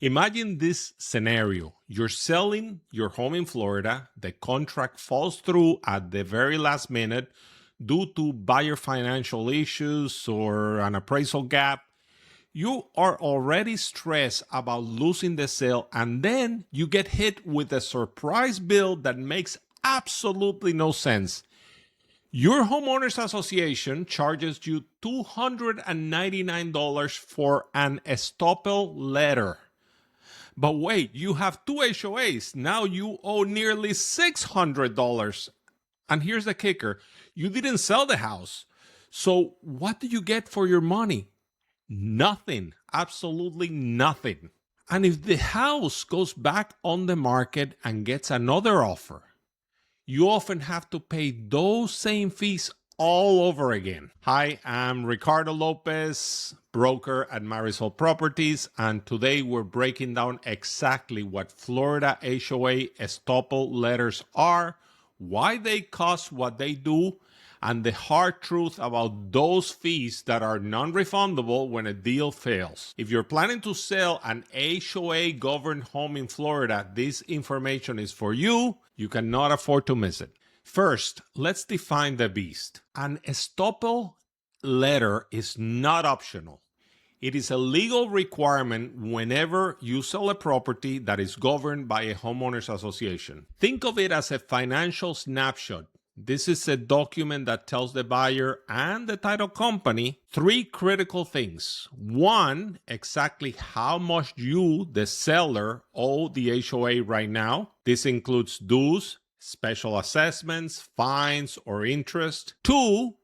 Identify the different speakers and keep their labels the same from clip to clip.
Speaker 1: Imagine this scenario. You're selling your home in Florida. The contract falls through at the very last minute due to buyer financial issues or an appraisal gap. You are already stressed about losing the sale, and then you get hit with a surprise bill that makes absolutely no sense. Your homeowners association charges you $299 for an Estoppel letter. But wait, you have two HOAs. Now you owe nearly $600. And here's the kicker. You didn't sell the house. So what do you get for your money? Nothing. Absolutely nothing. And if the house goes back on the market and gets another offer, you often have to pay those same fees all over again. Hi, I'm Ricardo Lopez, broker at Marisol Properties, and today we're breaking down exactly what Florida HOA Estoppel letters are, why they cost what they do, and the hard truth about those fees that are non-refundable when a deal fails. If you're planning to sell an HOA governed home in Florida, this information is for you. You cannot afford to miss it. First, let's define the beast. An Estoppel letter is not optional. It is a legal requirement whenever you sell a property that is governed by a homeowners association. Think of it as a financial snapshot. This is a document that tells the buyer and the title company three critical things. One, exactly how much you, the seller, owe the HOA right now. This includes dues, special assessments, fines, or interest. Two,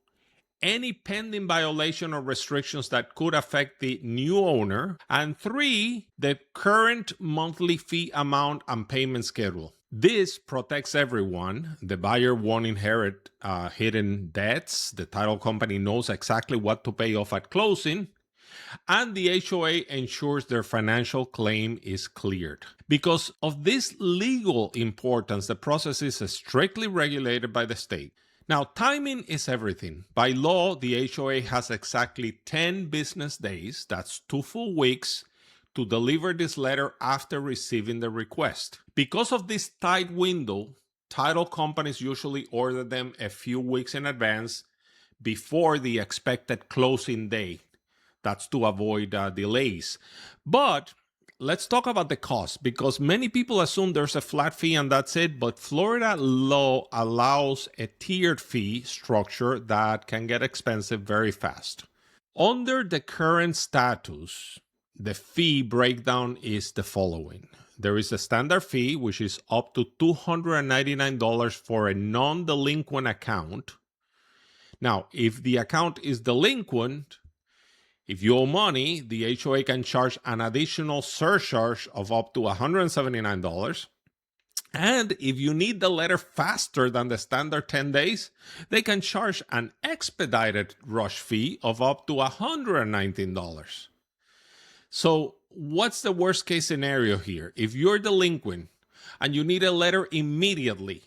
Speaker 1: any pending violation or restrictions that could affect the new owner. And three, the current monthly fee amount and payment schedule. This protects everyone. The buyer won't inherit hidden debts. The title company knows exactly what to pay off at closing. And the HOA ensures their financial claim is cleared. Because of this legal importance, the process is strictly regulated by the state. Now, timing is everything. By law, the HOA has exactly 10 business days, that's 2 full weeks, to deliver this letter after receiving the request. Because of this tight window, title companies usually order them a few weeks in advance before the expected closing date. That's to avoid delays. But let's talk about the cost, because many people assume there's a flat fee and that's it, but Florida law allows a tiered fee structure that can get expensive very fast. Under the current status, the fee breakdown is the following. There is a standard fee, which is up to $299 for a non-delinquent account. Now, if the account is delinquent, if you owe money, the HOA can charge an additional surcharge of up to $179. And if you need the letter faster than the standard 10 days, they can charge an expedited rush fee of up to $119. So what's the worst case scenario here? If you're delinquent and you need a letter immediately,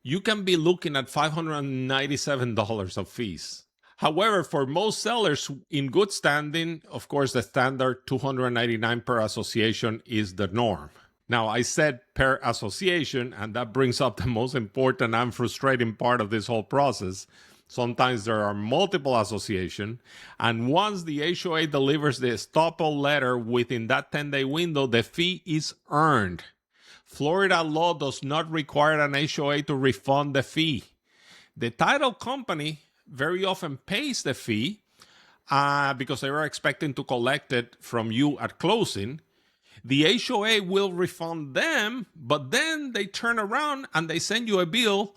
Speaker 1: you can be looking at $597 of fees. However, for most sellers in good standing, of course, the standard $299 per association is the norm. Now, I said per association, and that brings up the most important and frustrating part of this whole process. Sometimes there are multiple associations, and once the HOA delivers the Estoppel letter within that 10-day window, the fee is earned. Florida law does not require an HOA to refund the fee. The title company very often pays the fee because they are expecting to collect it from you at closing. The HOA will refund them, but then they turn around and they send you a bill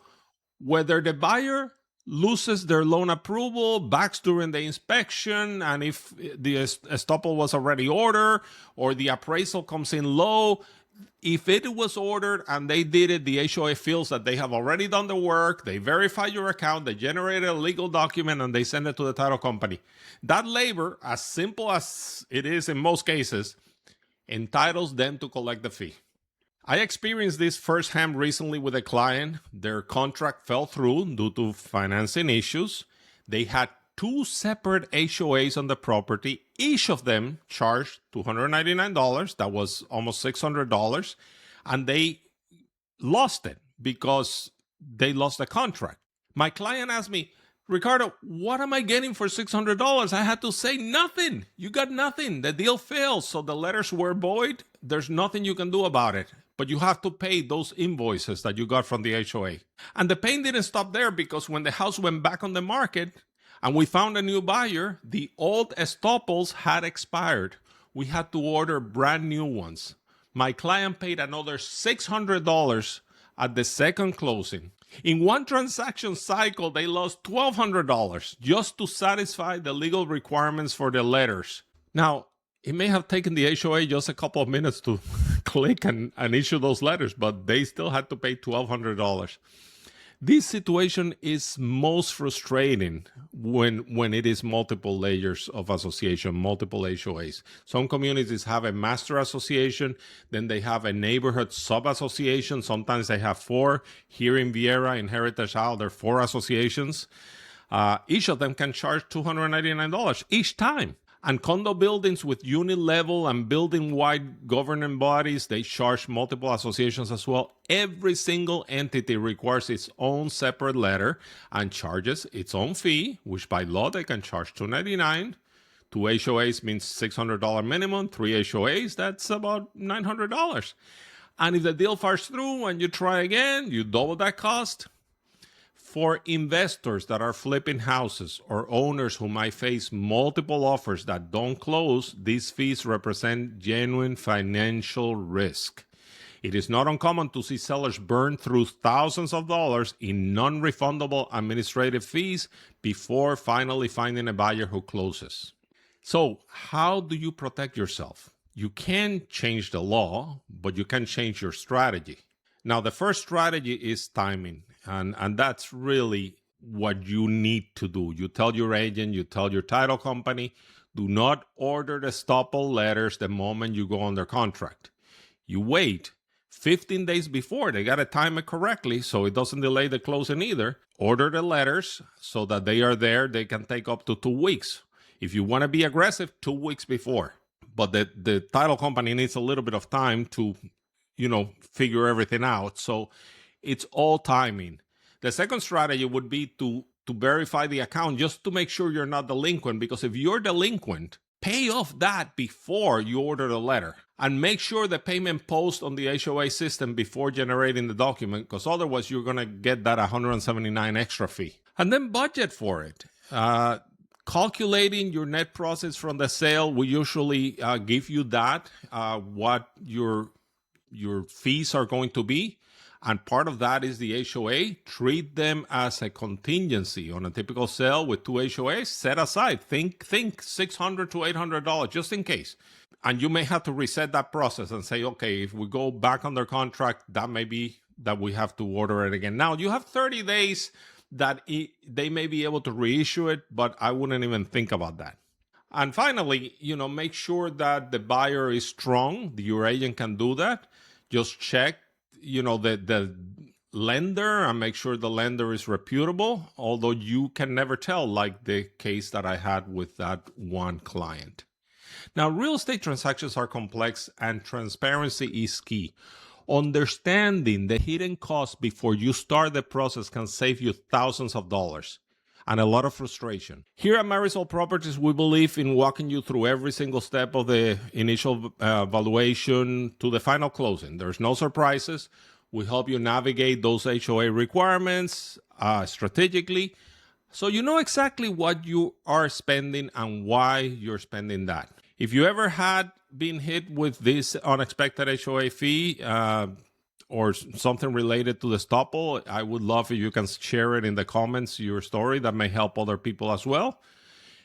Speaker 1: whether the buyer loses their loan approval, backs during the inspection, and if the Estoppel was already ordered or the appraisal comes in low. If it was ordered and they did it, the HOA feels that they have already done the work, they verify your account, they generated a legal document, and they send it to the title company. That labor, as simple as it is in most cases, entitles them to collect the fee. I experienced this firsthand recently with a client. Their contract fell through due to financing issues. They had two separate HOAs on the property. Each of them charged $299. That was almost $600. And they lost it because they lost the contract. My client asked me, Ricardo, what am I getting for $600? I had to say nothing. You got nothing. The deal failed. So the letters were void. There's nothing you can do about it. But you have to pay those invoices that you got from the HOA. And the pain didn't stop there, because when the house went back on the market and we found a new buyer, the old Estoppels had expired. We had to order brand new ones. My client paid another $600 at the second closing. In one transaction cycle, they lost $1,200 just to satisfy the legal requirements for the letters. Now, it may have taken the HOA just a couple of minutes to click and issue those letters, but they still had to pay $1,200. This situation is most frustrating when it is multiple layers of association, multiple HOAs. Some communities have a master association, then they have a neighborhood sub-association. Sometimes they have four. Here in Viera, in Heritage Isle, there are four associations. Each of them can charge $299 each time. And condo buildings with unit level and building-wide governing bodies, they charge multiple associations as well. Every single entity requires its own separate letter and charges its own fee, which by law they can charge $299. Two HOAs means $600 minimum. Three HOAs, that's about $900. And if the deal falls through and you try again, you double that cost. For investors that are flipping houses or owners who might face multiple offers that don't close, these fees represent genuine financial risk. It is not uncommon to see sellers burn through thousands of dollars in non-refundable administrative fees before finally finding a buyer who closes. So, how do you protect yourself? You can't change the law, but you can change your strategy. Now, the first strategy is timing. And that's really what you need to do. You tell your agent, you tell your title company, do not order the Estoppel letters the moment you go under contract. You wait 15 days before. They got to time it correctly so it doesn't delay the closing either. Order the letters so that they are there. They can take up to 2 weeks. If you want to be aggressive, 2 weeks before. But the title company needs a little bit of time to, figure everything out. So it's all timing. The second strategy would be to verify the account just to make sure you're not delinquent, because if you're delinquent, pay off that before you order the letter and make sure the payment posts on the HOA system before generating the document, because otherwise you're going to get that $179 extra fee. And then budget for it. Calculating your net profits from the sale, we usually give you that, what your fees are going to be. And part of that is the HOA. Treat them as a contingency on a typical sale with two HOAs. Set aside, think $600 to $800 just in case. And you may have to reset that process and say, okay, if we go back under contract, that may be that we have to order it again. Now, you have 30 days that they may be able to reissue it, but I wouldn't even think about that. And finally, make sure that the buyer is strong. Your agent can do that. Just check the lender and make sure the lender is reputable, although you can never tell, like the case that I had with that one client. Now, real estate transactions are complex and transparency is key. Understanding the hidden costs before you start the process can save you thousands of dollars and a lot of frustration. Here at Marisol Properties, we believe in walking you through every single step of the initial valuation to the final closing. There's no surprises. We help you navigate those HOA requirements strategically, so you know exactly what you are spending and why you're spending that. If you ever had been hit with this unexpected HOA fee, or something related to the Estoppel, I would love if you can share it in the comments, your story. That may help other people as well.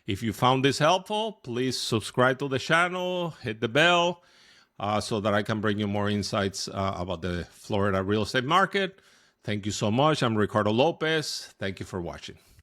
Speaker 1: If you found this helpful, please subscribe to the channel, hit the bell, so that I can bring you more insights about the Florida real estate market. Thank you so much. I'm Ricardo Lopez. Thank you for watching.